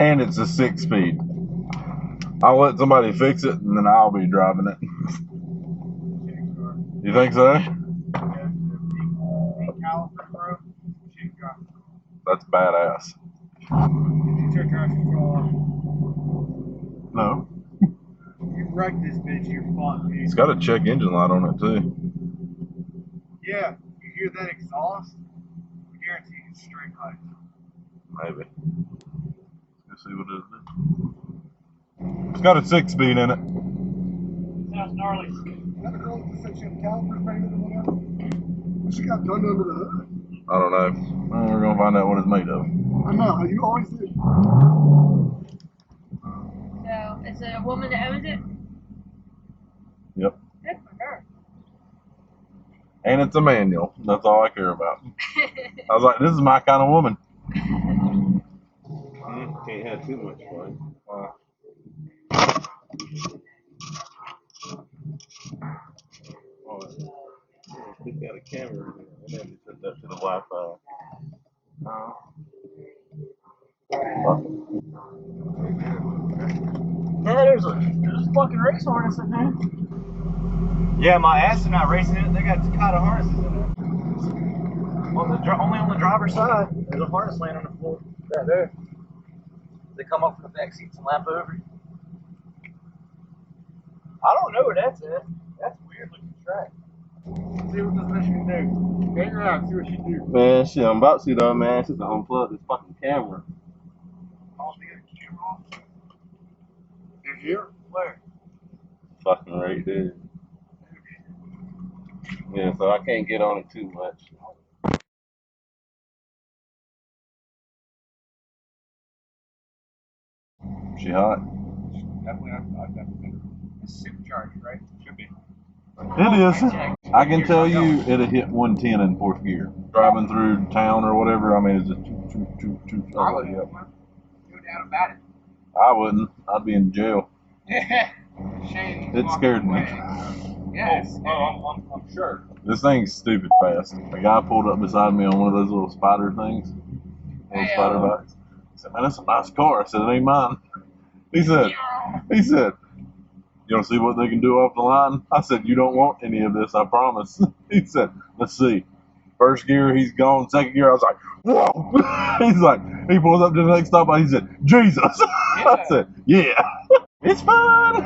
And it's a 6-speed. I'll let somebody fix it and then I'll be driving it. You think so? That's badass. No. You wrecked this bitch, you're fucked, dude. It's got a check engine light on it too. Yeah, you hear that exhaust? I guarantee you it's straight light. Maybe. Let's see what it is. It's got a 6-speed in it. Sounds gnarly. Is that a girl with the section calipers painted or whatever? What's she got done under the hood? I don't know. Well, we're gonna find out what it's made of. I know, you always do. So, is it a woman that owns it? Yep. Good for her. And it's a manual. That's all I care about. I was like, this is my kind of woman. Can't have too much fun. It's got a camera in it. And then you set that to the Wi-Fi. Yeah, there's a fucking race harness in there. Yeah, my astronaut racing it, they got CADILLAC harnesses in there. Only on the driver's side, there's a harness laying on the floor. Right there. They come up from the back seats and lap over. I don't know where that's at. That's a weird looking track. See what this bitch can do. Hang around, see what she do. Man, shit, I'm about to though, man. Since I unplugged this fucking camera. Oh, they got a camera on? In here? Where? Fucking right there. Yeah, so I can't get on it too much. She hot? Definitely, it's supercharged, right? Should be. It is. I can tell you it'll hit 110 in 4th gear. Driving through town or whatever, I mean, it's just choo. I wouldn't no doubt about it. I wouldn't. I'd be in jail. Yeah. Shane. It scared me. Yes. I'm sure. This thing's stupid fast. A guy pulled up beside me on one of those little spider things. Little spider bikes. He said, man, that's a nice car. I said, it ain't mine. He said, you want to see what they can do off the line? I said, you don't want any of this, I promise. He said, let's see. 1st gear, he's gone. 2nd gear, I was like, whoa. He's like, he pulls up to the next stop, and he said, Jesus. I said, yeah. It's fun.